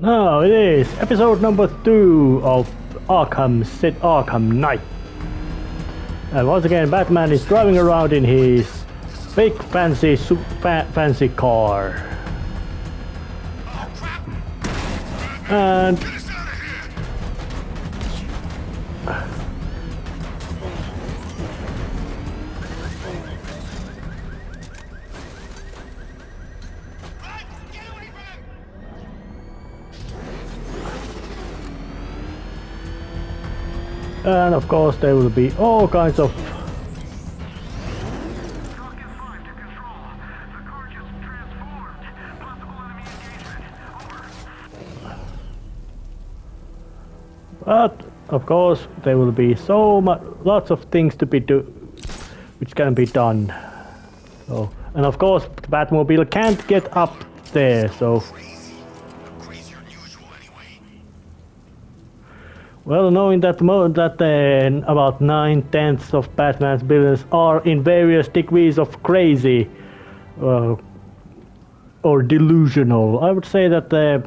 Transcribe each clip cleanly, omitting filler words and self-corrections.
Now it is episode number 2 of Arkham Knight. And once again, Batman is driving around in his big fancy car. And of course there will be all kinds of but of course there will be lots of things to be which can be done. So, and of course the Batmobile can't get up there, so well, knowing that about 9/10 of Batman's villains are in various degrees of crazy or delusional, I would say that the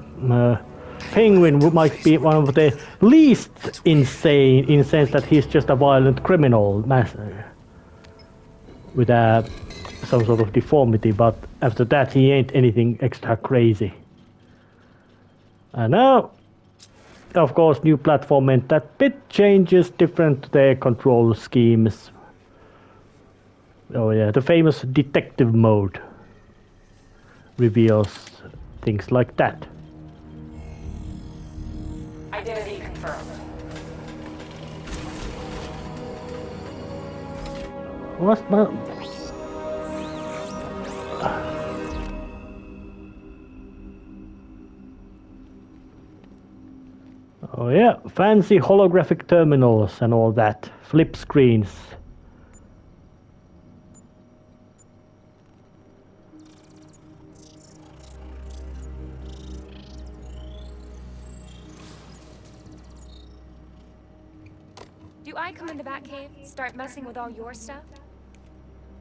Penguin might be one of the least insane, in the sense that he's just a violent criminal with some sort of deformity, but after that he ain't anything extra crazy. And now, of course, new platform meant that bit changes different to their control schemes. Oh yeah, the famous detective mode reveals things like that. Identity confirmed. What's my... Oh yeah, fancy holographic terminals and all that. Flip screens. Do I come in the Batcave, start messing with all your stuff?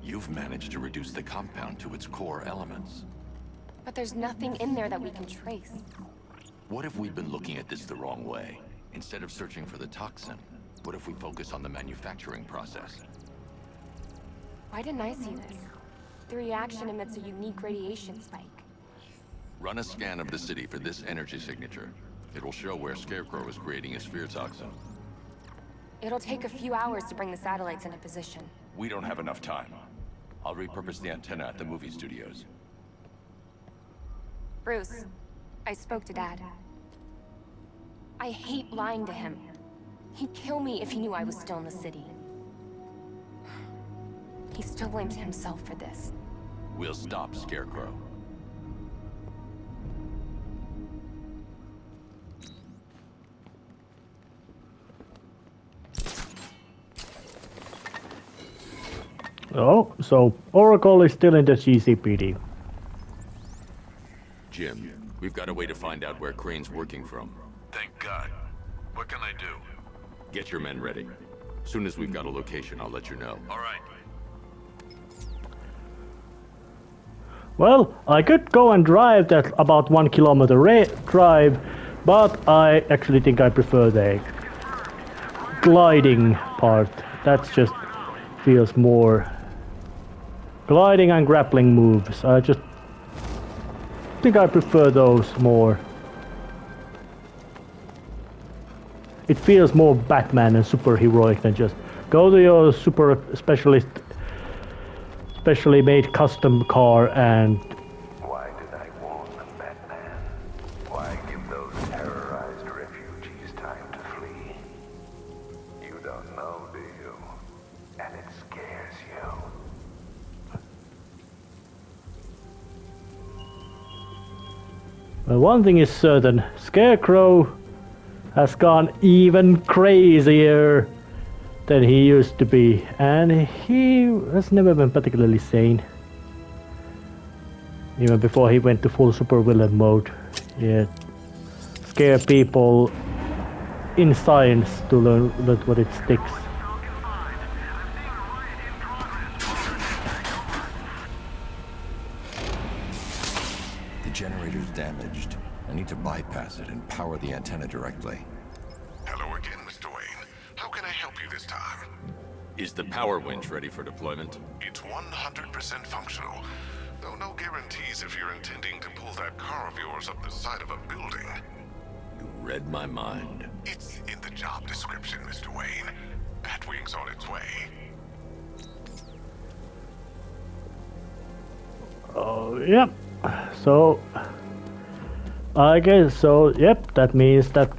You've managed to reduce the compound to its core elements. But there's nothing in there that we can trace. What if we've been looking at this the wrong way? Instead of searching for the toxin, what if we focus on the manufacturing process? Why didn't I see this? The reaction emits a unique radiation spike. Run a scan of the city for this energy signature. It will show where Scarecrow is creating his fear toxin. It'll take a few hours to bring the satellites into position. We don't have enough time. I'll repurpose the antenna at the movie studios. Bruce, I spoke to Dad. I hate lying to him. He'd kill me if he knew I was still in the city. He still blames himself for this. We'll stop Scarecrow. Oh, so Oracle is still in the GCPD. Jim, we've got a way to find out where Crane's working from. Thank God. What can I do? Get your men ready. Soon as we've got a location, I'll let you know. All right. Well, I could go and drive that about 1 kilometer drive, but I actually think I prefer the gliding part. That just feels more gliding and grappling moves. I just think I prefer those more. It feels more Batman and superheroic than just go to your specially made custom car and... Why did I warn them, Batman? Why give those terrorized refugees time to flee? You don't know, do you? And it scares you. Well, one thing is certain, Scarecrow has gone even crazier than he used to be, and he has never been particularly sane. Even before he went to full supervillain mode. Yeah. Scare people in science to learn what it sticks. The generator's damaged. I need to bypass it and power the antenna directly. Hello again, Mr. Wayne. How can I help you this time? Is the power winch ready for deployment? It's 100% functional, though no guarantees if you're intending to pull that car of yours up the side of a building. You read my mind. It's in the job description, Mr. Wayne. Batwing's on its way. Oh, yep. So, I guess so. Yep, that means that.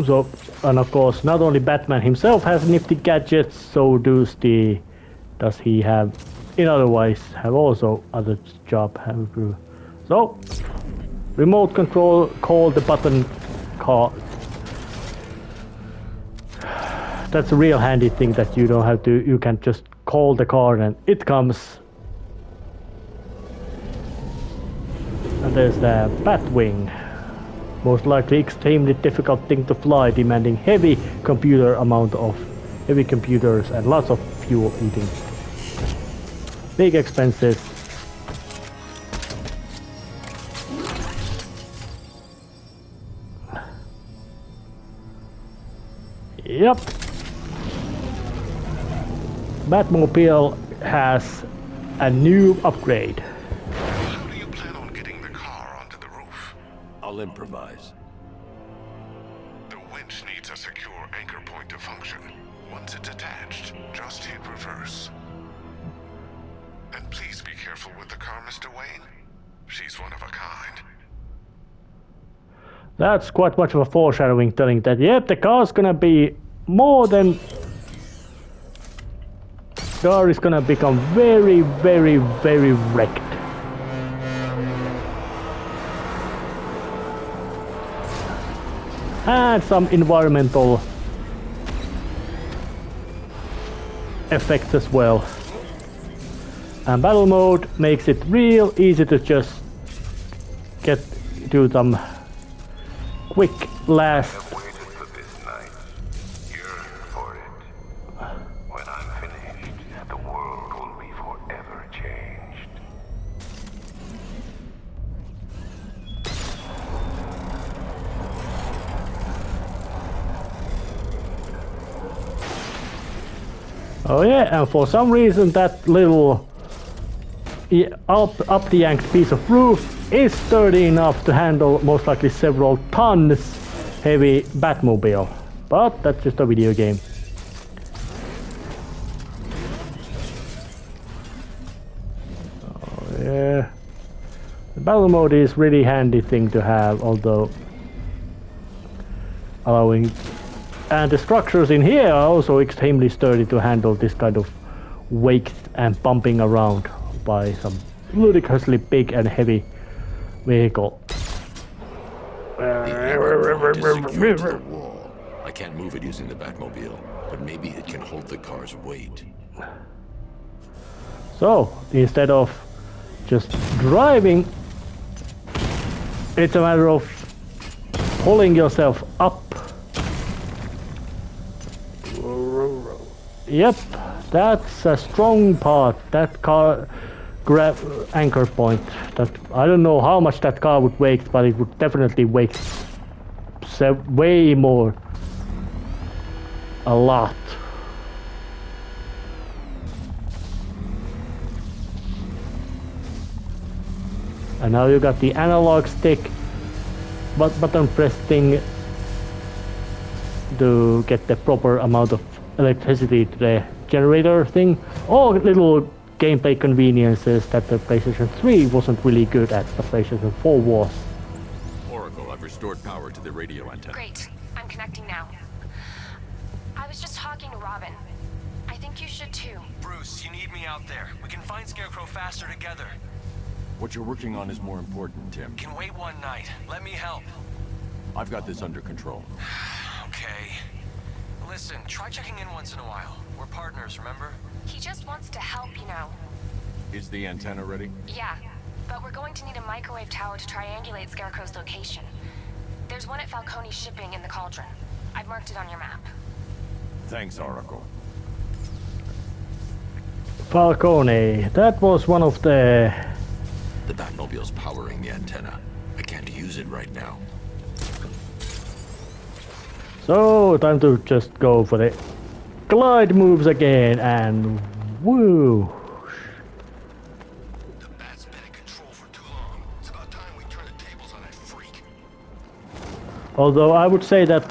So, and of course, not only Batman himself has nifty gadgets, so does he have, in other ways, have also other job. So, remote control, call the button car. That's a real handy thing that you don't have to, you can just call the car and it comes. And there's the Batwing. Most likely extremely difficult thing to fly, demanding heavy computers and lots of fuel eating. Big expenses. Yep. Batmobile has a new upgrade. How do you plan on getting the car onto the roof? I'll improvise. The winch needs a secure anchor point to function. Once it's attached, just hit reverse. And please be careful with the car, Mr. Wayne. She's one of a kind. That's quite much of a foreshadowing, telling that, yep, the car's gonna be more than... The car is gonna become very, very, very wrecked. And some environmental effects as well. And battle mode makes it real easy to just do some quick last. I've waited for this night, yearned for it. When I'm finished, the world will be forever changed. Oh yeah, and for some reason that little up the yanked piece of roof is sturdy enough to handle most likely several tons heavy Batmobile. But that's just a video game. Oh yeah. The battle mode is really handy thing to have, although allowing, and the structures in here are also extremely sturdy to handle this kind of weight and bumping around by some ludicrously big and heavy vehicle. I can't move it using the Batmobile, but maybe it can hold the car's weight. So, instead of just driving, it's a matter of pulling yourself up. Yep, that's a strong part. That car grab anchor point. That I don't know how much that car would weigh, but it would definitely weigh way more. A lot. And now you got the analog stick, button press thing to get the proper amount of electricity to the generator thing. All little gameplay conveniences that the PlayStation 3 wasn't really good at, the PlayStation 4 was. Oracle, I've restored power to the radio antenna. Great. I'm connecting now. I was just talking to Robin. I think you should too. Bruce, you need me out there. We can find Scarecrow faster together. What you're working on is more important, Tim. Can wait one night. Let me help. I've got this under control. Okay. Listen, try checking in once in a while. We're partners, remember? He just wants to help, you know. Is the antenna ready? Yeah, but we're going to need a microwave tower to triangulate Scarecrow's location. There's one at Falcone's shipping in the Cauldron. I've marked it on your map. Thanks, Oracle. Falcone, that was one of the... The Batmobile's powering the antenna. I can't use it right now. So, time to just go for the glide moves again, and woo! The Bat's been in control for too long. It's about time we turn the tables on that freak. Although I would say that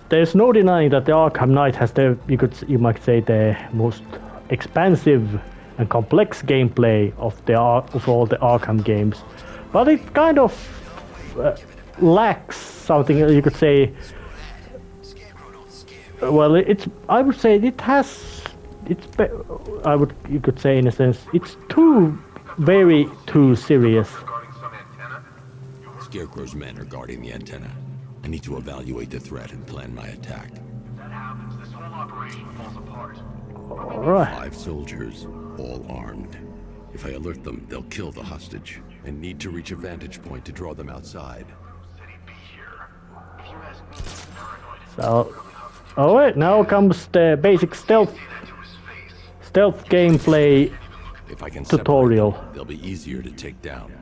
there's no denying that the Arkham Knight has the, you might say, the most expansive and complex gameplay of all the Arkham games, but it kind of lacks something you could say. Well, I would say it has. You could say in a sense it's too serious. Scarecrow's men are guarding the antenna. I need to evaluate the threat and plan my attack. That happens, this whole operation falls apart. All right. 5 soldiers, all armed. If I alert them, they'll kill the hostage. And need to reach a vantage point to draw them outside. Said he'd be here. If you ask me, he's paranoid. So, alright, now comes the basic stealth gameplay If I can tutorial. separate them, they'll be easier to take down.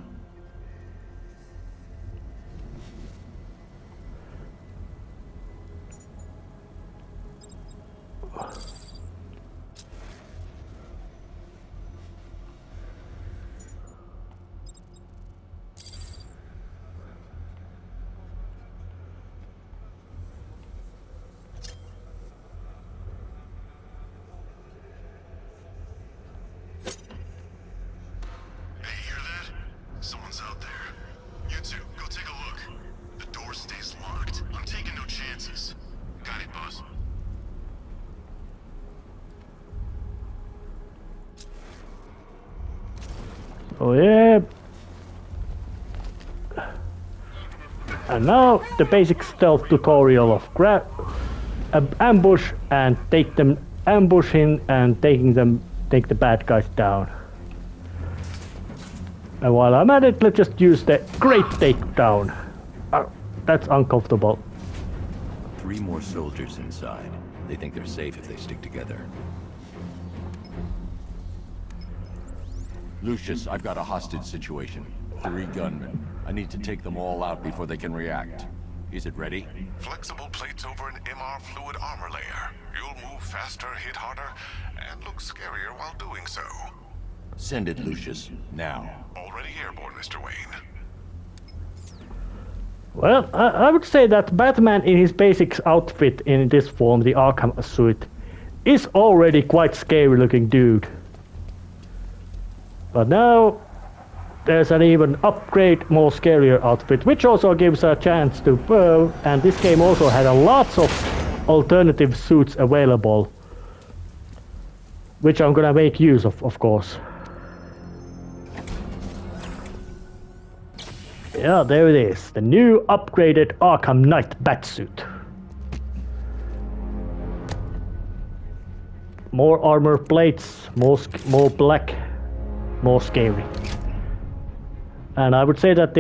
Oh yeah. And now the basic stealth tutorial of grab, ambush and take them, ambushing and take the bad guys down. And while I'm at it, let's just use the great takedown. That's uncomfortable. 3 more soldiers inside. They think they're safe if they stick together. Lucius, I've got a hostage situation. 3 gunmen. I need to take them all out before they can react. Is it ready? Flexible plates over an MR fluid armor layer. You'll move faster, hit harder, and look scarier while doing so. Send it, Lucius. Now. Already airborne, Mr. Wayne. Well, I would say that Batman in his basic outfit in this form, the Arkham suit, is already quite scary looking dude. But now there's an even upgrade, more scarier outfit, which also gives a chance to and this game also had a lots of alternative suits available, which I'm gonna make use of course. Yeah, there it is, the new upgraded Arkham Knight Batsuit. More armor plates, more black, more scary. And I would say that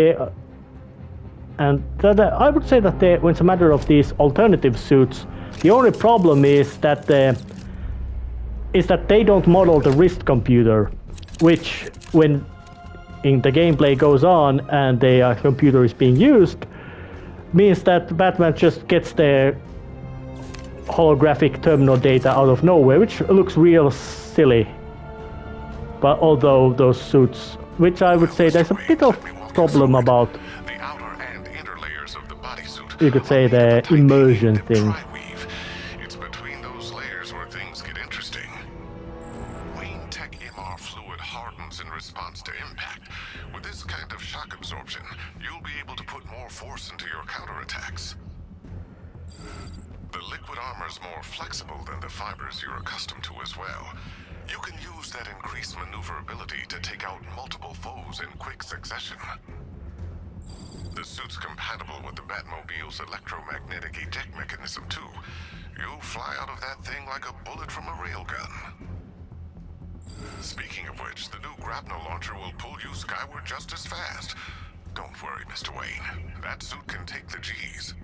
when it's a matter of these alternative suits, the only problem is that they don't model the wrist computer, which when in the gameplay goes on and the computer is being used, means that Batman just gets the holographic terminal data out of nowhere, which looks real silly. But although those suits, which I would say there's a bit of problem about, The outer and inner layers of the bodysuit. you could say the immersion thing. It's between those layers where things get interesting. Wayne Tech MR fluid hardens in response to impact. With this kind of shock absorption, you'll be able to put more force into your counterattacks. The liquid armor's more flexible than the fibers you're accustomed to as well. You can use that increased maneuverability to take out multiple foes in quick succession. The suit's compatible with the Batmobile's electromagnetic eject mechanism too. You'll fly out of that thing like a bullet from a railgun. Speaking of which, the new grapnel launcher will pull you skyward just as fast. Don't worry, Mr. Wayne. That suit can take the G's.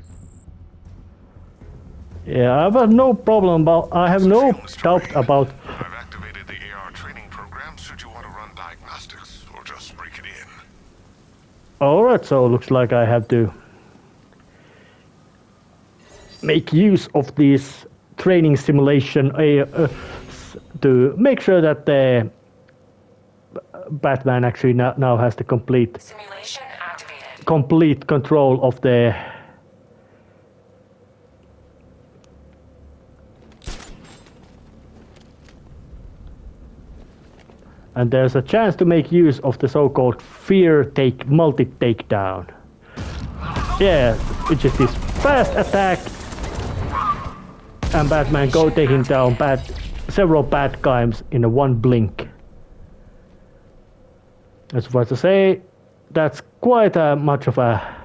Yeah, I have no problem about. I have no doubt about. I've activated the AR training program should you want to run diagnostics or just break it in. All right, so it looks like I have to make use of this training simulation to make sure that the Batman actually now has the complete Simulation activated. complete control of the and there's a chance to make use of the so-called multi takedown. Yeah, which is this fast attack and Batman go taking down several bad guys in a one blink. As far as to say, that's quite much of a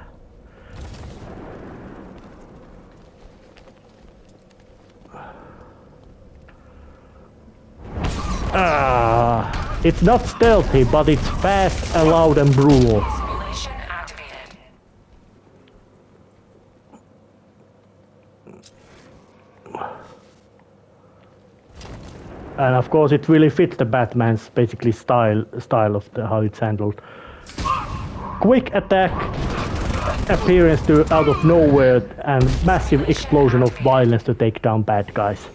it's not stealthy, but it's fast and loud and brutal. Simulation activated. And of course it really fits the Batman's basically style of how it's handled. Quick attack, appearance out of nowhere, and massive explosion of violence to take down bad guys.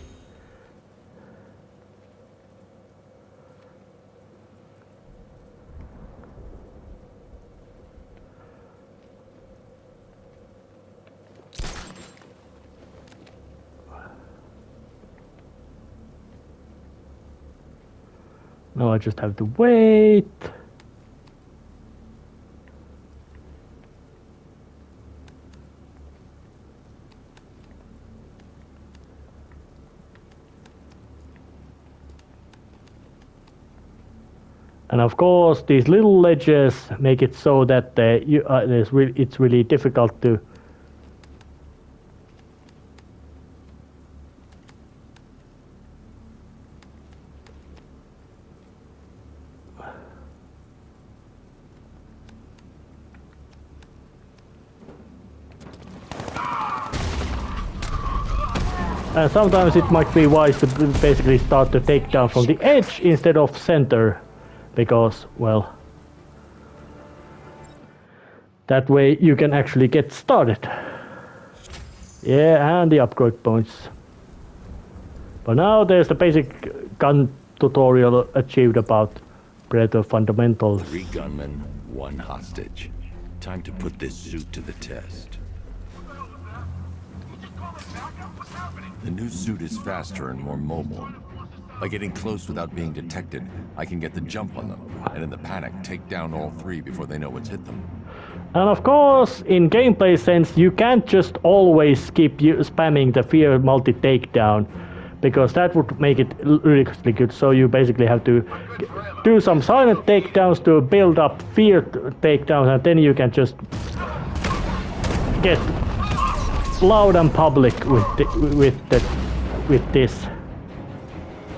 Now I just have to wait. And of course, these little ledges make it so that it's really difficult to and sometimes it might be wise to basically start to take down from the edge instead of center, because, well, that way you can actually get started. Yeah, and the upgrade points. But now there's the basic gun tutorial achieved about Predator fundamentals. 3 gunmen, 1 hostage. Time to put this suit to the test. The new suit is faster and more mobile. By getting close without being detected, I can get the jump on them, and in the panic, take down all 3 before they know what's hit them. And of course, in gameplay sense, you can't just always keep spamming the fear multi-takedown, because that would make it ridiculously good. So you basically have to do some silent takedowns to build up fear takedowns, and then you can just get loud and public with this.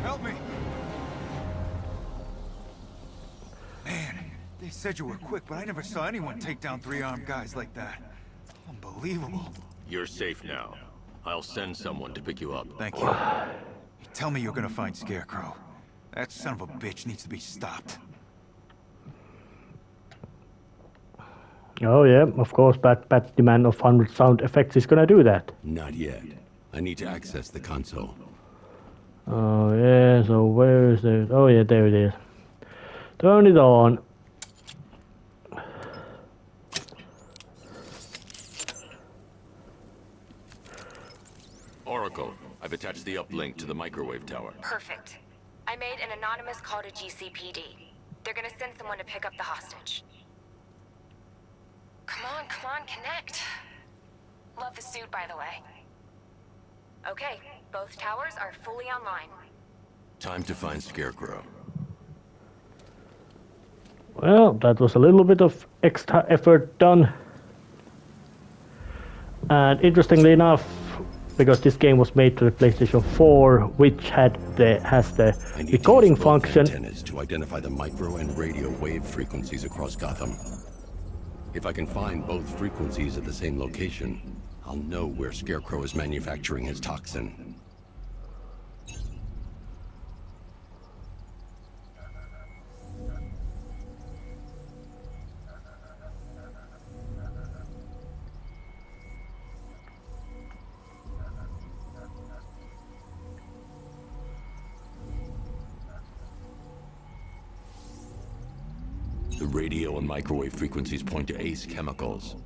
Help me! Man, they said you were quick, but I never saw anyone take down 3 armed guys like that. Unbelievable. You're safe now. I'll send someone to pick you up. Thank you. Tell me you're gonna find Scarecrow. That son of a bitch needs to be stopped. Oh yeah, of course, Batman of 100 sound effects is gonna do that. Not yet. I need to access the console. Oh yeah, so where is it? Oh yeah, there it is. Turn it on. Oracle, I've attached the uplink to the microwave tower. Perfect. I made an anonymous call to GCPD. They're gonna send someone to pick up the hostage. Come on, connect. Love the suit, by the way. Okay, both towers are fully online. Time to find Scarecrow. Well, that was a little bit of extra effort done. And interestingly enough, because this game was made to the PlayStation 4, which has the recording function. Antennas to identify the micro and radio wave frequencies across Gotham. If I can find both frequencies at the same location, I'll know where Scarecrow is manufacturing his toxin. The radio and microwave frequencies point to Ace Chemicals.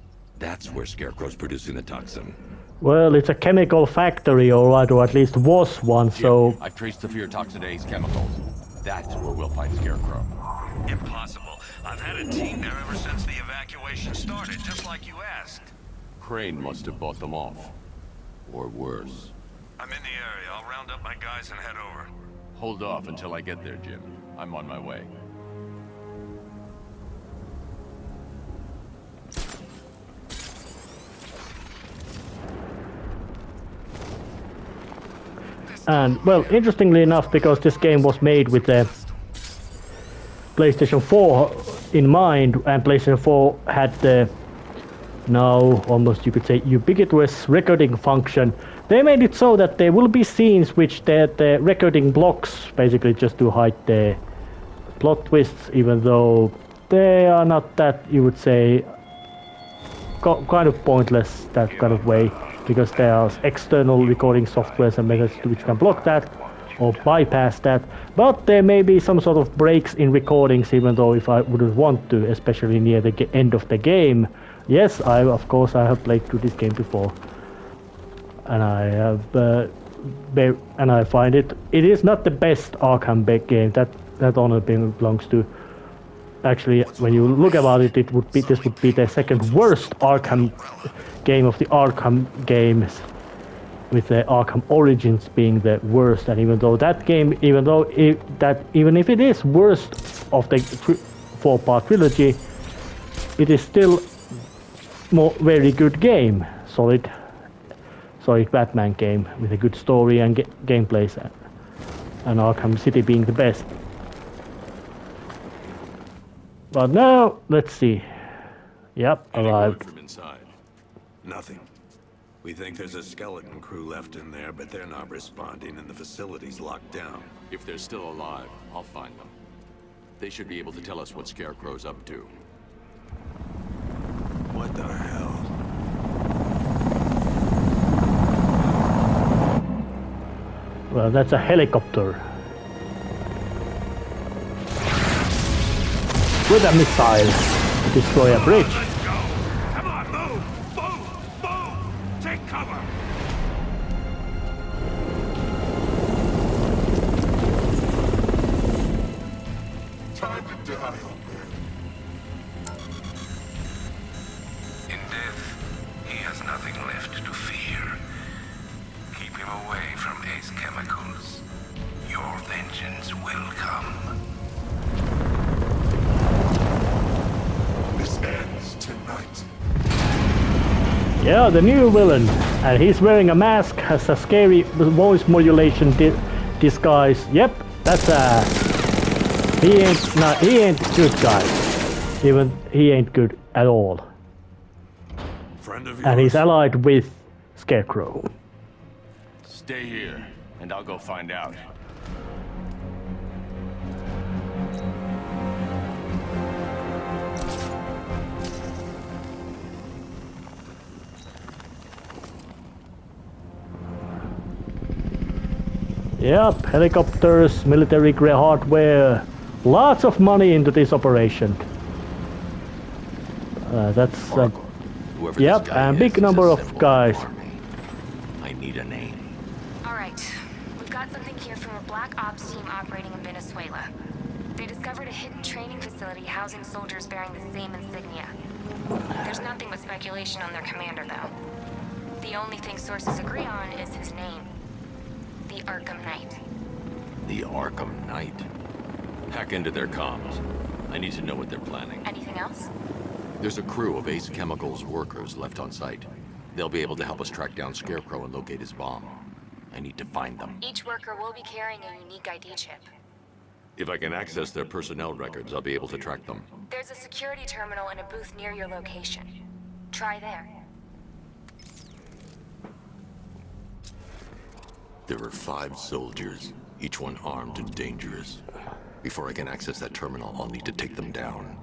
That's where Scarecrow's producing the toxin. Well, it's a chemical factory, alright, or at least was one, so... Jim, I've traced the fear toxin to Ace Chemicals. That's where we'll find Scarecrow. Impossible. I've had a team there ever since the evacuation started, just like you asked. Crane must have bought them off. Or worse. I'm in the area. I'll round up my guys and head over. Hold off until I get there, Jim. I'm on my way. And, well, interestingly enough, because this game was made with the PlayStation 4 in mind, and PlayStation 4 had the, now almost you could say, ubiquitous recording function, they made it so that there will be scenes which the recording blocks basically just to hide the plot twists, even though they are not that, you would say, kind of pointless that kind of way. Because there are external recording softwares and methods which can block that or bypass that, but there may be some sort of breaks in recordings, even though if I wouldn't want to, especially near the end of the game. Yes, of course I have played through this game before, and I have, and I find it is not the best Arkham game. That honor belongs to. Actually, when you look about it, this would be the second worst Arkham game of the Arkham games, with the Arkham Origins being the worst. And even though that game, even if it is worst of the four-part trilogy, it is still very good game, solid Batman game with a good story and gameplay, and Arkham City being the best. But now, let's see. Yep, arrived. From inside? Nothing. We think there's a skeleton crew left in there, but they're not responding and the facility's locked down. If they're still alive, I'll find them. They should be able to tell us what Scarecrow's up to. What the hell? Well, that's a helicopter. With a missile to destroy a bridge. Let's go! Come on, move! Move! Move! Take cover! Time to die. In death, he has nothing left to fear. Keep him away from Ace Chemicals. Your vengeance will come. This ends tonight. Yeah, the new villain, and he's wearing a mask, has a scary voice modulation disguise. Yep, that's he ain't good, guys. Even he ain't good at all. Friend of yours? And he's allied with Scarecrow. Stay here, and I'll go find out. Yep, helicopters, military hardware, lots of money into this operation. That's Whoever yep, this guy and is big a number of symbol guys. for me. I need a name. All right, we've got something here from a Black Ops team operating in Venezuela. They discovered a hidden training facility housing soldiers bearing the same insignia. There's nothing but speculation on their commander, though. The only thing sources agree on is his name. The Arkham Knight. The Arkham Knight. Hack into their comms. I need to know what they're planning. Anything else? There's a crew of Ace Chemicals workers left on site. They'll be able to help us track down Scarecrow and locate his bomb. I need to find them. Each worker will be carrying a unique ID chip. If I can access their personnel records, I'll be able to track them. There's a security terminal in a booth near your location. Try there. There are 5 soldiers, each one armed and dangerous. Before I can access that terminal, I'll need to take them down.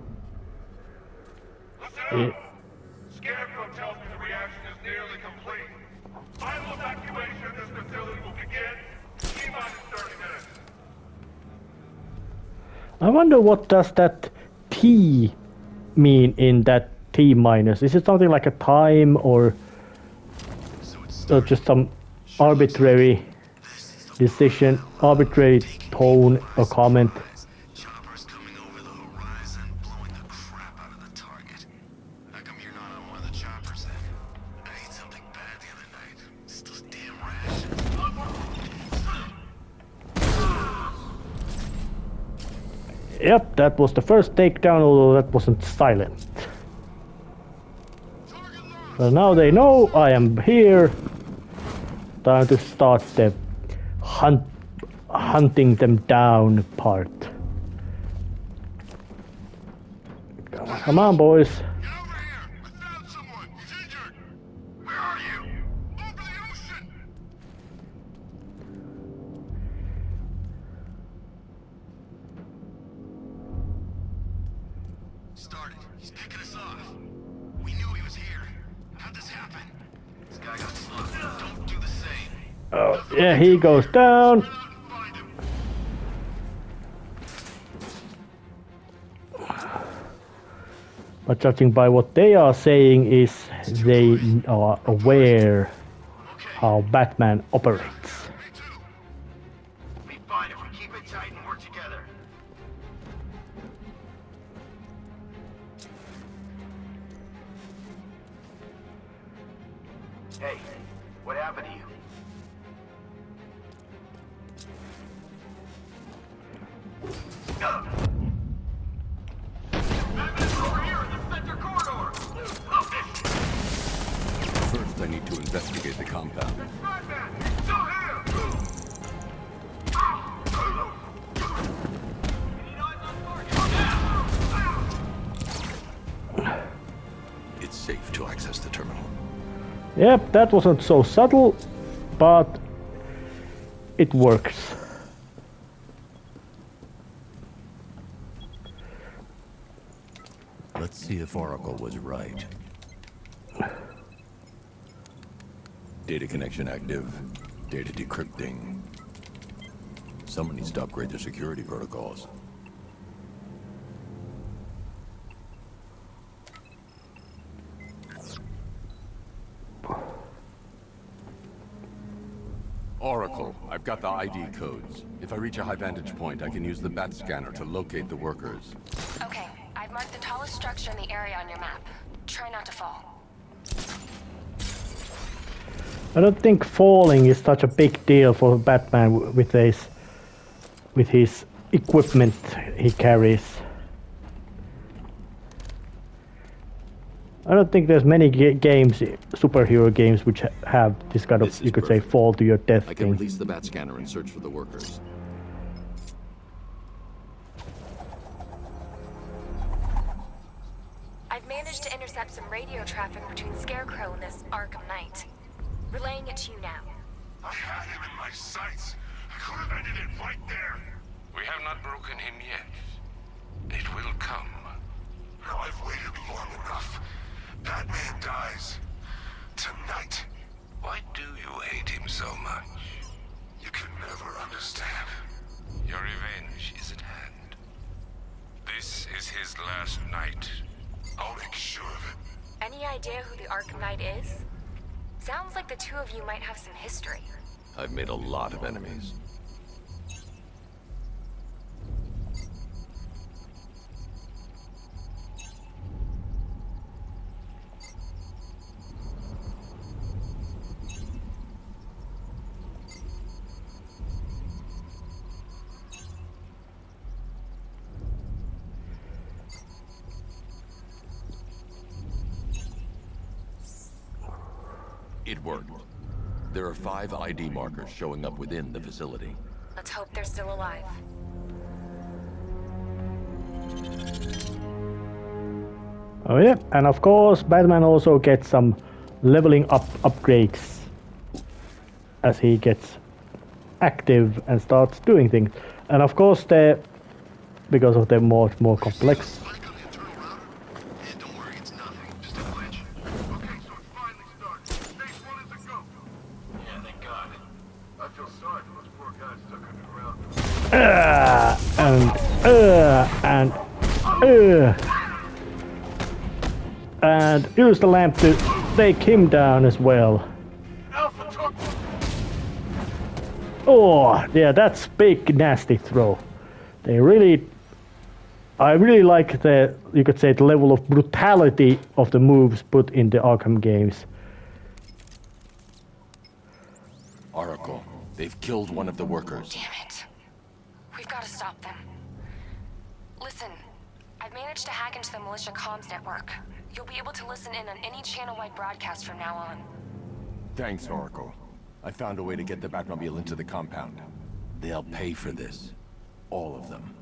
Listen up! Scarecrow tells me the reaction is nearly complete. Final evacuation of this facility will begin T-minus 30 minutes. I wonder what does that T mean in that T minus? Is it something like a time or just some arbitrary decision, arbitrary tone or comment? Choppers coming over the horizon, blowing the crap out of the target. How come you're not on one of the choppers then? I ate something bad the other night. It's those damn rations. Yep, that was the first takedown, although that wasn't silent. So now they know I am here. Time to start the hunting them down part. Come on, boys. Get over here! I found someone! He's injured! Where are you? Over the ocean! Started. He's picking us off. We knew he was here. How'd this happen? This guy got slugged. Don't do the same. Oh, yeah, he goes down. Find him! But judging by what they are saying is they are aware how Batman operates. Be fine if we keep it tight and work together. Hey, what happened to you? First, I need to investigate the compound. Batman! He's still here! It's safe to access the terminal. Yep, that wasn't so subtle, but it works. Let's see if Oracle was right. Data connection active. Data decrypting. Someone needs to upgrade their security protocols. Oracle, I've got the ID codes. If I reach a high vantage point, I can use the bat scanner to locate the workers. Okay, I've marked the tallest structure in the area on your map. Try not to fall. I don't think falling is such a big deal for Batman with his equipment he carries. I don't think there's many games, superhero games, which have this kind of, you could say, fall to your death I can thing. release the bat scanner and search for the workers. I've managed to intercept some radio traffic between Scarecrow and this Arkham Knight. Relaying it to you now. I had him in my sights. I could have ended it right there. We have not broken him yet. It will come. Now I've waited long enough. Batman dies. Tonight. Why do you hate him so much? You can never understand. Your revenge is at hand. This is his last night. I'll make sure of it. Any idea who the Arkham Knight is? Sounds like the two of you might have some history. I've made a lot of enemies. It worked. There are 5 ID markers showing up within the facility. Let's hope they're still alive. Oh yeah, and of course Batman also gets some leveling up upgrades as he gets active and starts doing things. And of course, because of the more complex. Don't worry, it's nothing. Just a glitch. Okay, so it's finally started. Stage 1 is a go. Yeah, thank God. I feel sorry for those poor guys stuck underground. And use the lamp to take him down as well. Alpha took. Oh, yeah, that's big nasty throw. I really like you could say, the level of brutality of the moves put in the Arkham games. Oracle, they've killed one of the workers. Damn it. We've got to stop them. Listen, I've managed to hack into the militia comms network. You'll be able to listen in on any channel-wide broadcast from now on. Thanks, Oracle. I found a way to get the Batmobile into the compound. They'll pay for this. All of them.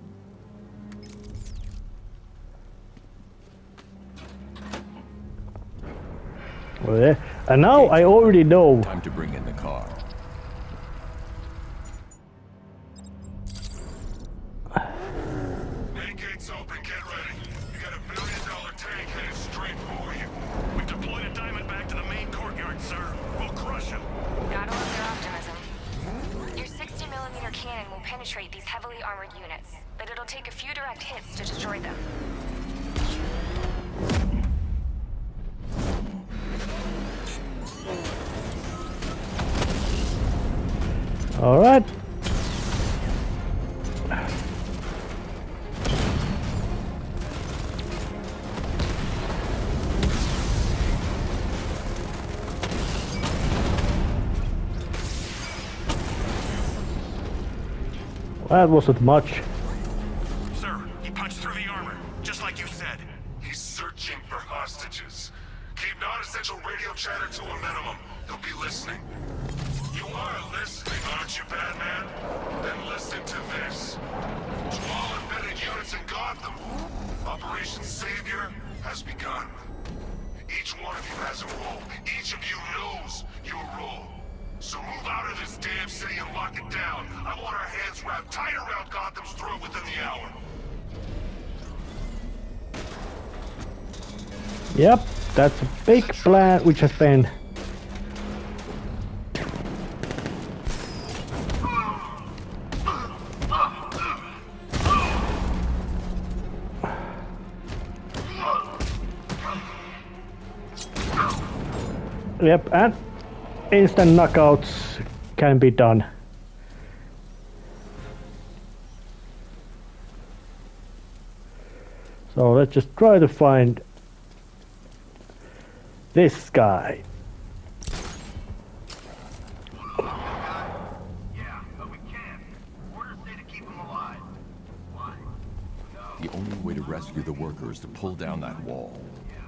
Well, yeah. And now I already know. Time to bring in the car. Main gate's open, get ready. You got $1 billion tank headed straight for you. We've deployed a diamond back to the main courtyard, sir. We'll crush him. Gotta love your optimism. Your 60mm cannon will penetrate these heavily armored units, but it'll take a few direct hits to destroy them. All right. That wasn't much. Sir, he punched through the armor, just like you said. He's searching for hostages. Keep non-essential radio chatter to a minimum. He'll be listening. You are listening, aren't you, Batman? Then listen to this. To all embedded units in Gotham, Operation Savior has begun. Each one of you has a role. Each of you knows your role. So move out of this damn city and lock it down. I want our hands wrapped tight around Gotham's throat within the hour. Yep, that's a big plan which has been. Yep, and instant knockouts can be done. So let's just try to find this guy. Yeah, but we can't. Orders say to keep him alive. Why? The only way to rescue the worker is to pull down that wall.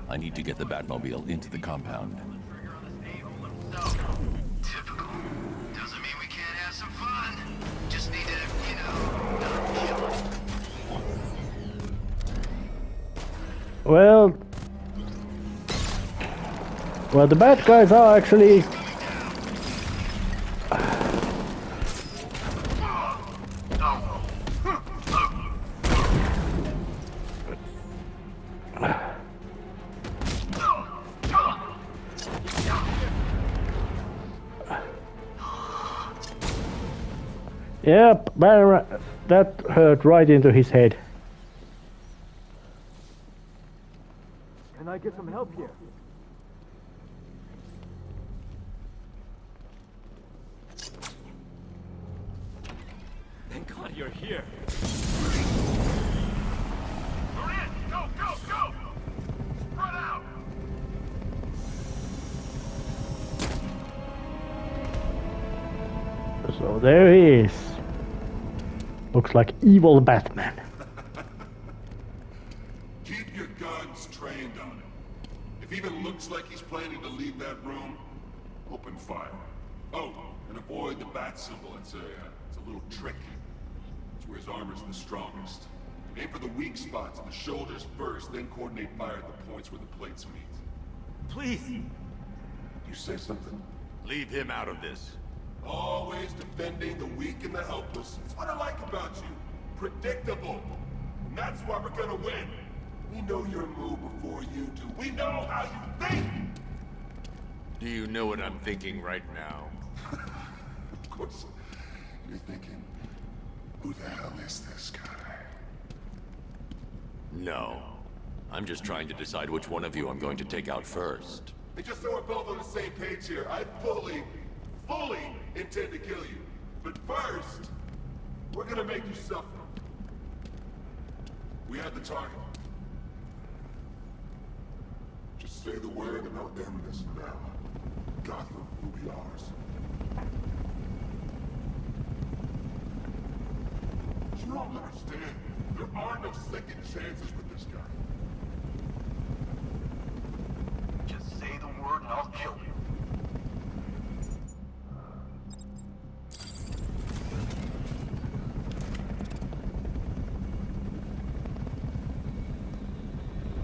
I need to get the Batmobile into the compound. Typical. Doesn't mean we can't have some fun. Just need to, not kill him. Well, the bad guys are actually. Yep, that hurt right into his head. Can I get some help here? Thank God you're here. We're in! Go, go, go! Spread out! So there he is. Looks like evil Batman. Keep your guns trained on him. If even looks like he's planning to leave that room, open fire. Oh, and avoid the bat symbol. It's a little trick. It's where his armor's the strongest. Aim for the weak spots in the shoulders first, then coordinate fire at the points where the plates meet. Please. You say something? Leave him out of this. Always defending the weak and the helpless. It's what I like about you. Predictable. And that's why we're gonna win. We know your move before you do. We know how you think! Do you know what I'm thinking right now? Of course. You're thinking, who the hell is this guy? No. I'm just trying to decide which one of you I'm going to take out first. And just so we're both on the same page here, I fully intend to kill you. But first, we're gonna make you suffer. We have the target. Just say the word and I'll end this now. Gotham will be ours. You don't understand. There are no second chances with this guy. Just say the word and I'll kill you.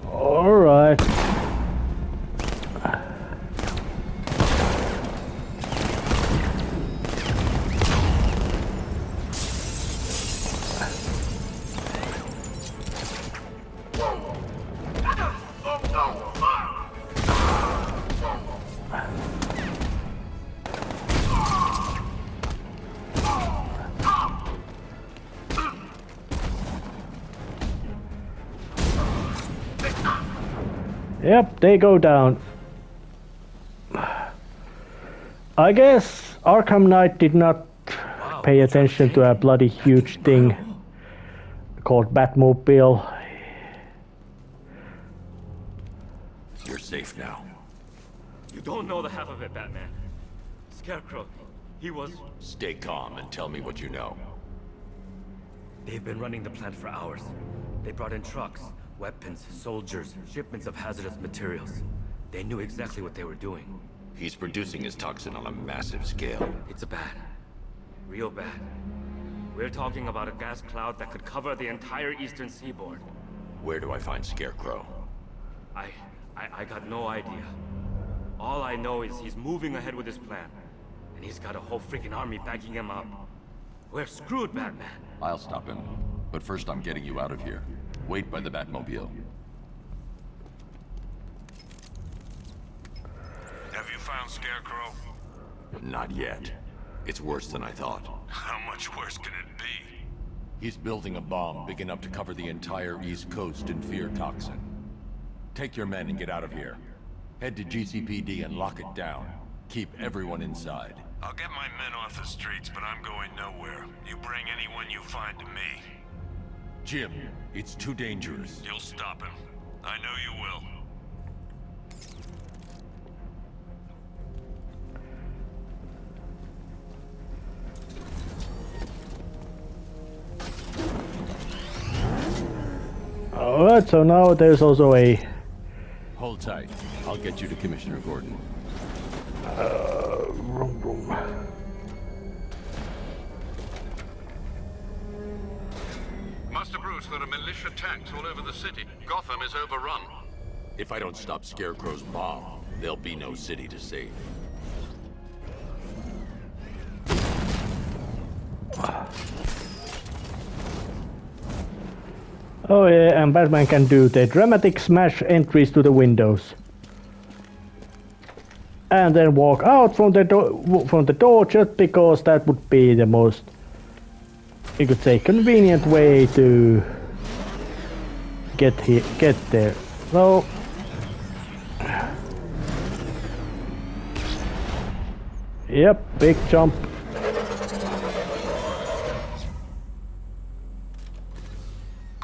All right. Yep, they go down. I guess Arkham Knight did not pay attention to a bloody huge thing called Batmobile. You're safe now. You don't know the half of it, Batman. Scarecrow, he was... Stay calm and tell me what you know. They've been running the plant for hours. They brought in trucks, weapons, soldiers, shipments of hazardous materials. They knew exactly what they were doing. He's producing his toxin on a massive scale. It's bad. Real bad. We're talking about a gas cloud that could cover the entire eastern seaboard. Where do I find Scarecrow? I got no idea. All I know is he's moving ahead with his plan. And he's got a whole freaking army backing him up. We're screwed, Batman. I'll stop him. But first I'm getting you out of here. Wait by the Batmobile. Have you found Scarecrow? Not yet. It's worse than I thought. How much worse can it be? He's building a bomb big enough to cover the entire East Coast in fear toxin. Take your men and get out of here. Head to GCPD and lock it down. Keep everyone inside. I'll get my men off the streets, but I'm going nowhere. You bring anyone you find to me. Jim, it's too dangerous. You'll stop him. I know you will. Alright, so now there's also a... Hold tight. I'll get you to Commissioner Gordon. Vroom. Master Bruce, there are militia tanks all over the city. Gotham is overrun. If I don't stop Scarecrow's bomb, there'll be no city to save. Oh yeah, and Batman can do the dramatic smash entries to the windows. And then walk out from the door just because that would be the most, you could say, convenient way to get there. So yep, big jump.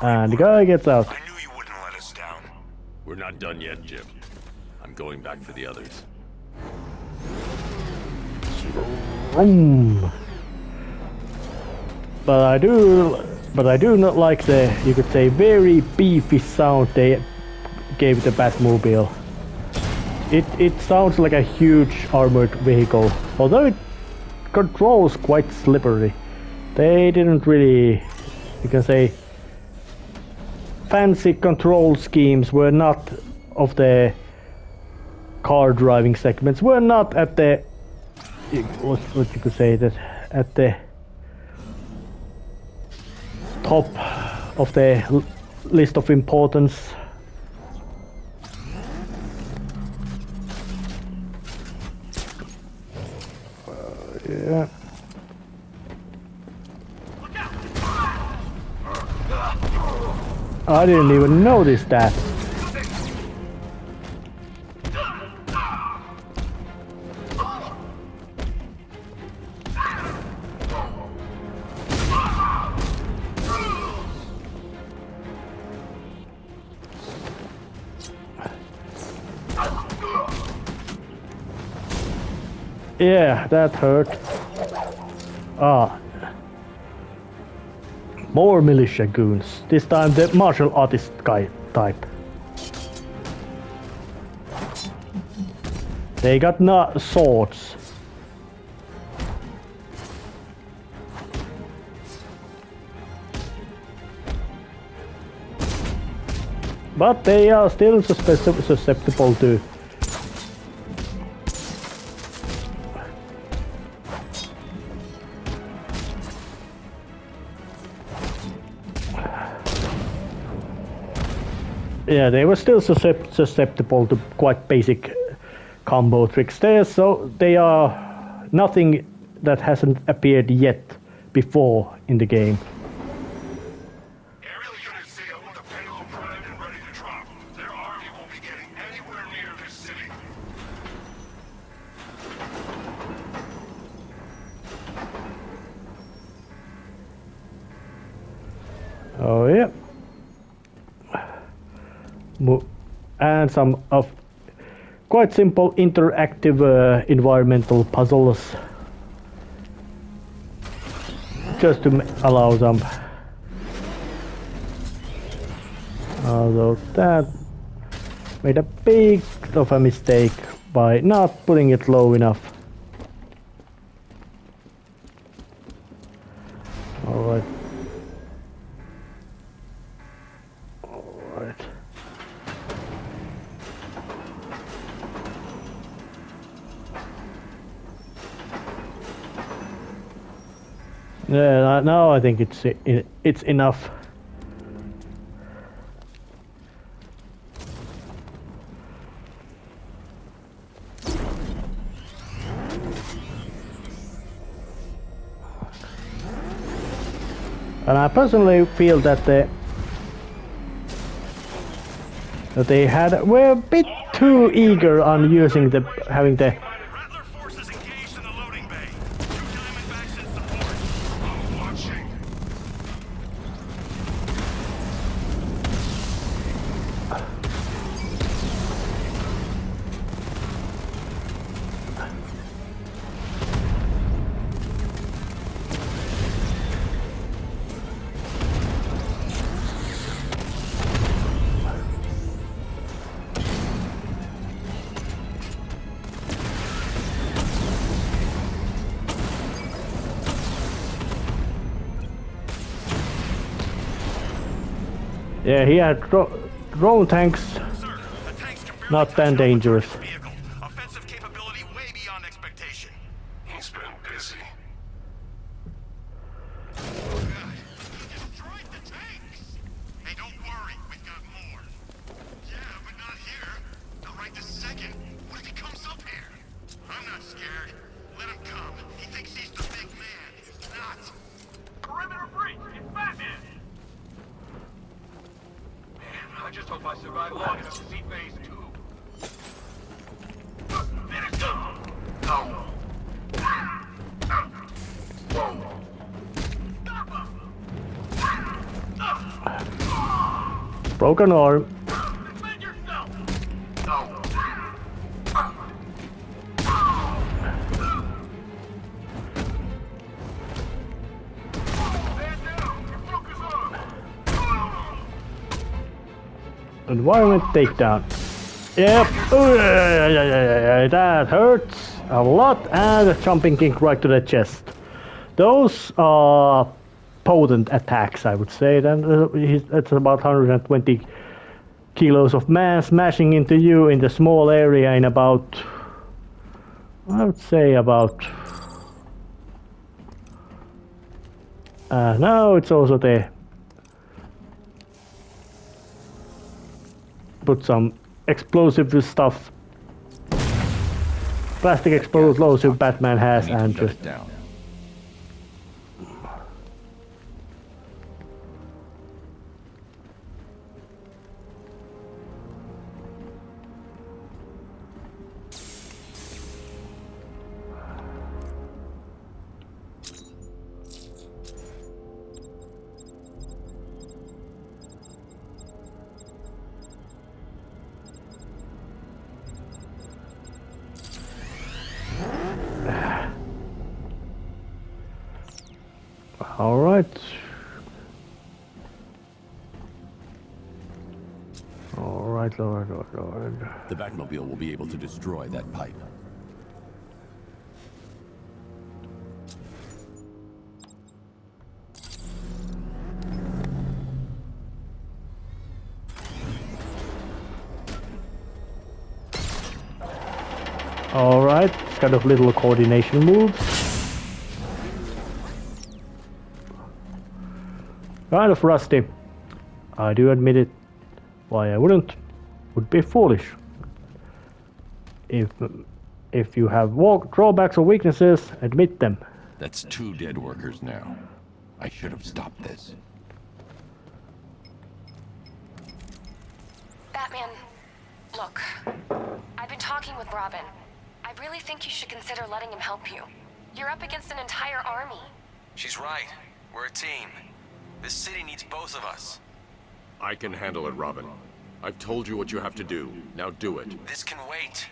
And the guy gets out. I knew you wouldn't let us down. We're not done yet, Jim. I'm going back for the others. But I do not like the, you could say, very beefy sound they gave the Batmobile. It sounds like a huge armored vehicle, although it controls quite slippery. They didn't really, you can say, fancy control schemes were not of the car driving segments, were not at the, what you could say, that at the top of the list of importance. Yeah. I didn't even notice that. Yeah, that hurt. Ah. More militia goons. This time the martial artist guy type. They got swords. But they are still susceptible to yeah, they were still susceptible to quite basic combo tricks there, so they are nothing that hasn't appeared yet before in the game. Aerial units say I want the pendulum primed and ready to drop. Their army won't be getting anywhere near this city. Oh yeah. And some of quite simple interactive environmental puzzles just to allow them. Although that made a big of a mistake by not putting it low enough. Alright. Alright. Yeah, now I think it's enough. And I personally feel that they were a bit too eager on using having the yeah, he had drone tanks, not that dangerous. Offensive capability way beyond expectation. He's been busy. Destroyed the tanks! Hey, don't worry, we've got more. Yeah, but not here. Not right this second. What if he comes up here? I'm not scared. Let him come. He thinks he's the big man. He's not. Perimeter breach! It's Batman! I just hope I survive long enough to see phase 2. Finish him! Broken arm. Defend yourself! Stand down! Your focus on! Environment takedown. Yep. Ooh, yeah, that hurts a lot, and a jumping kick right to the chest. Those are potent attacks, I would say. Then it's about 120 kilos of mass smashing into you in the small area in about, I would say about. Now it's also the put some explosive stuff. Plastic explosive Batman has, and Shut just it down. all right. All right. The Batmobile will be able to destroy that pipe. All right. It's kind of little coordination moves. Kind of rusty. I do admit it. Why I wouldn't would be foolish. If you have drawbacks or weaknesses, admit them. That's 2 dead workers now. I should have stopped this. Batman, look. I've been talking with Robin. I really think you should consider letting him help you. You're up against an entire army. She's right. We're a team. This city needs both of us. I can handle it, Robin. I've told you what you have to do. Now do it. This can wait.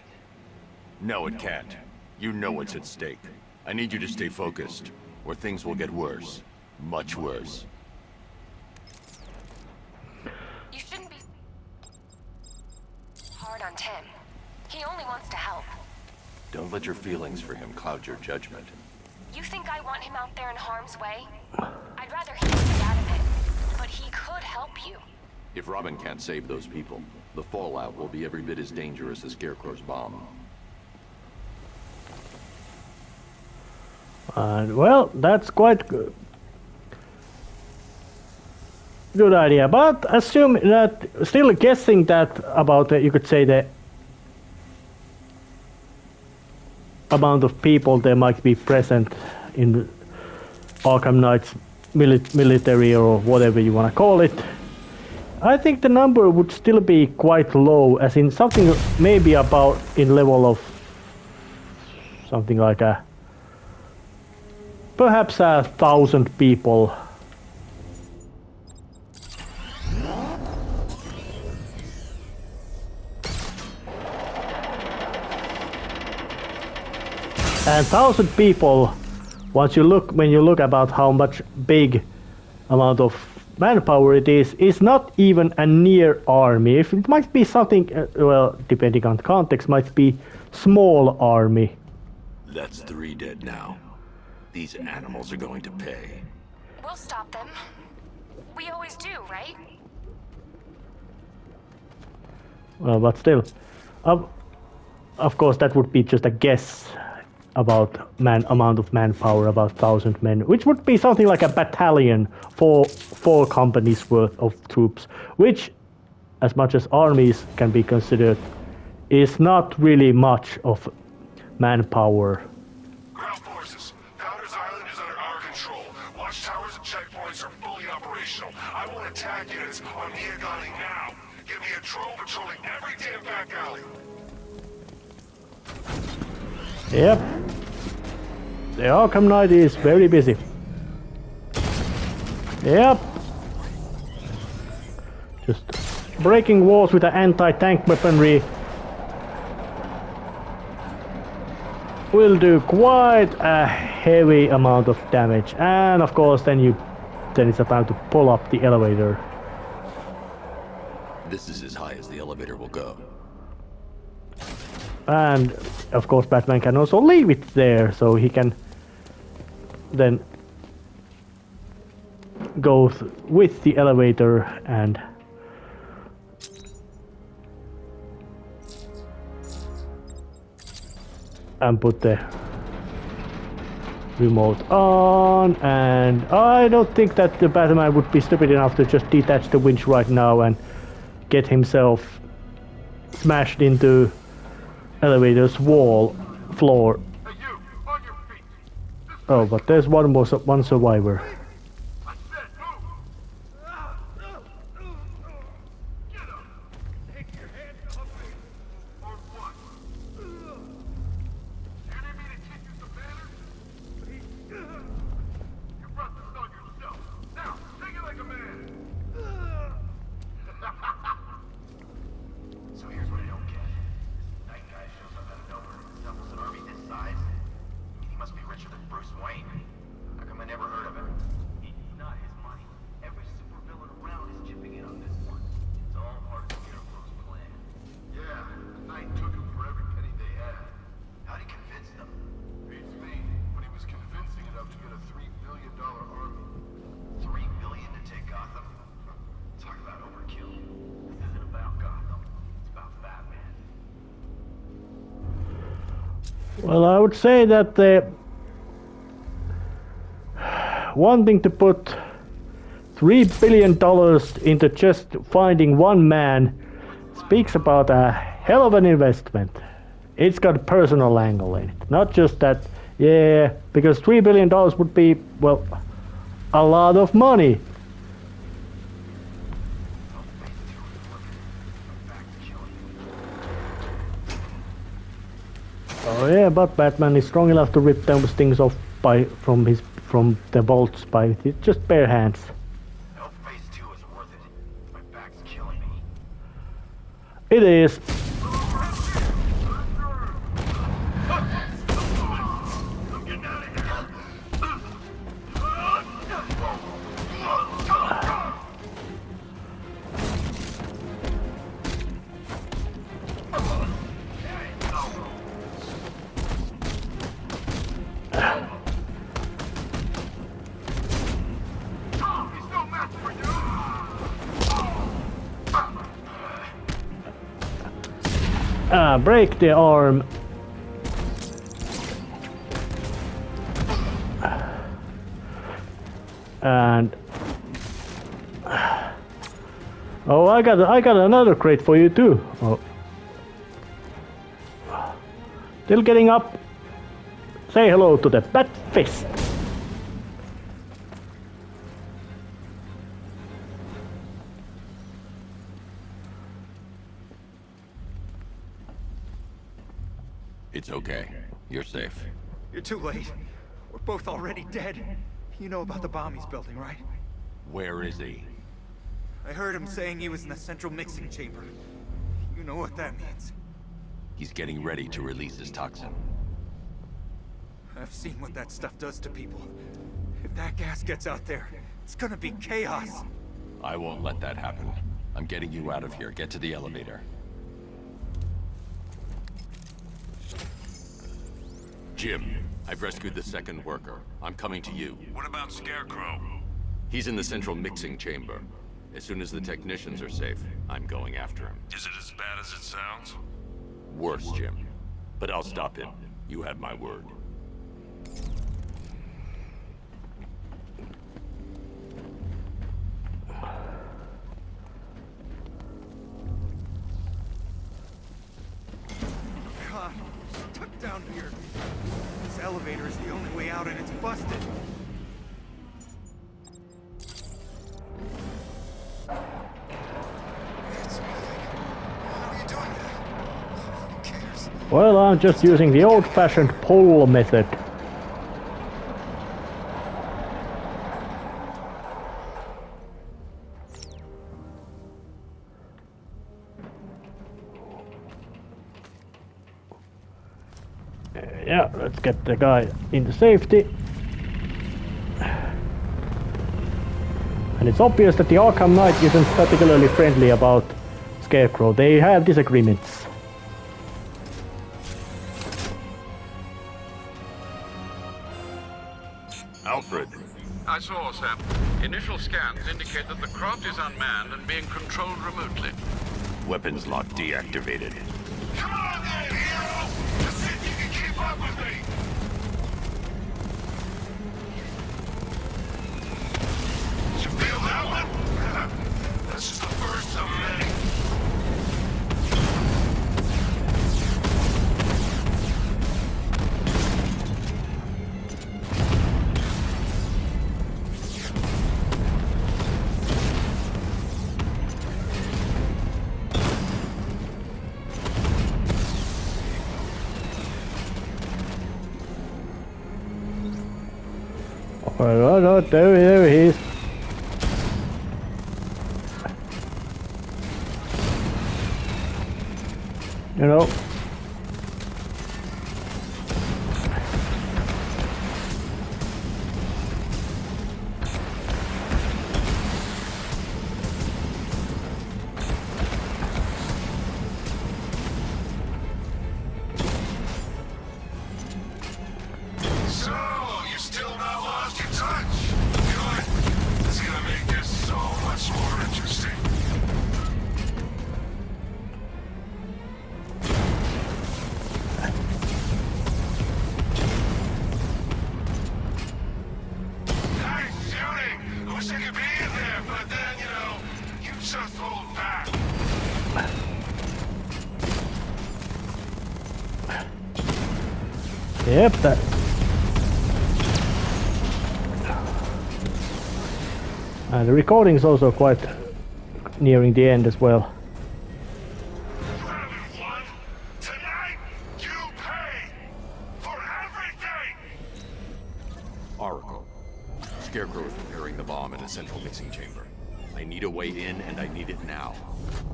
No, it can't. You know what's at stake. I need you to stay focused, or things will get worse. Much worse. You shouldn't be hard on Tim. He only wants to help. Don't let your feelings for him cloud your judgment. You think I want him out there in harm's way? I'd rather he stay out of it. But he could help you. If Robin can't save those people, the fallout will be every bit as dangerous as Scarecrow's bomb. Well, that's quite good. Good idea, but assume that, still guessing that about, you could say, the amount of people there might be present in Arkham Knight's military or whatever you want to call it. I think the number would still be quite low, as in something maybe about in level of something like a perhaps 1,000 people. And 1,000 people, when you look about how much big amount of manpower it is not even a near army. If it might be something, well, depending on context, might be small army. That's 3 dead now. These animals are going to pay. We'll stop them. We always do, right? Well, but still, of course, that would be just a guess about amount of manpower, about 1,000 men, which would be something like a battalion for 4 companies worth of troops, which, as much as armies can be considered, is not really much of manpower. Ground forces, Founders Island is under our control. Watchtowers and checkpoints are fully operational. I want attack units on Neogani now. Give me a drone patrolling every damn back alley. Yep. The Arkham Knight is very busy. Yep. Just breaking walls with the anti-tank weaponry will do quite a heavy amount of damage. And of course then it's about to pull up the elevator. This is as high as the elevator will go. And of course Batman can also leave it there, so he can then go with the elevator and put the remote on. And I don't think that the Batman would be stupid enough to just detach the winch right now and get himself smashed into elevator's wall floor. Hey, you! On your feet! Oh, but there's one survivor. I said move! Get up! Take your hands off me! Or what? You need me to teach you some manners? You brought this on yourself. Now, take it like a man! So here's what I don't get. Night guy shows up out of nowhere and assembles an army this size. He must be richer than Bruce Wayne. How come I never heard of him? It's not his money. Every supervillain around is chipping in on this one. It's all part of Scarecrow's plan. Yeah, the Knight took him for every penny they had. How'd he convince them? Beats me, but he was convincing enough to get a $3 billion army. $3 billion to take Gotham? Talk about overkill. This isn't about Gotham. It's about Batman. Well, I would say that wanting to put $3 billion into just finding one man speaks about a hell of an investment. It's got a personal angle in it. Not just that, yeah, because $3 billion would be, well, a lot of money. Oh yeah, but Batman is strong enough to rip those things off from the bolts by just bare hands. Nope, phase 2 is worth it. My back's killing me. It is. I'm getting out of here. Break the arm. And oh, I got another crate for you too. Oh. Still getting up. Say hello to the Bat Fist. It's okay. You're safe. You're too late. We're both already dead. You know about the bomb he's building, right? Where is he? I heard him saying he was in the central mixing chamber. You know what that means. He's getting ready to release his toxin. I've seen what that stuff does to people. If that gas gets out there, it's gonna be chaos. I won't let that happen. I'm getting you out of here. Get to the elevator. Jim, I've rescued the second worker. I'm coming to you. What about Scarecrow? He's in the central mixing chamber. As soon as the technicians are safe, I'm going after him. Is it as bad as it sounds? Worse, Jim. But I'll stop him. You have my word. God, we're stuck down here. This elevator is the only way out and it's busted. Well, I'm just using the old-fashioned pull method. Yeah, let's get the guy into safety. And it's obvious that the Arkham Knight isn't particularly friendly about Scarecrow. They have disagreements. Alfred. I saw, Sam. Initial scans indicate that the craft is unmanned and being controlled remotely. Weapons lock deactivated. Come on then, hero! Just see if you can keep up with me! You feel that one? That's just the first of many. No, there he is. You know. So, you still not lost your touch? Good. It's gonna make this so much more interesting. Nice shooting! I wish I could be in there, but then, you know, you just hold back. Yep, that. And the recording is also quite nearing the end as well. You haven't won. Tonight, you pay for everything! Arkham. Scarecrow is preparing the bomb in a central mixing chamber. I need a way in, and I need it now.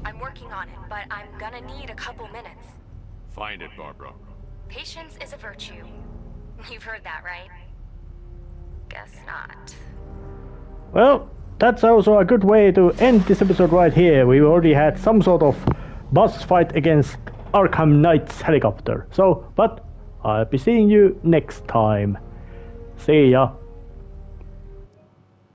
I'm working on it, but I'm gonna need a couple minutes. Find it, Barbara. Patience is a virtue. You've heard that, right? Guess not. Well, that's also a good way to end this episode right here. We already had some sort of boss fight against Arkham Knight's helicopter. So, but I'll be seeing you next time. See ya.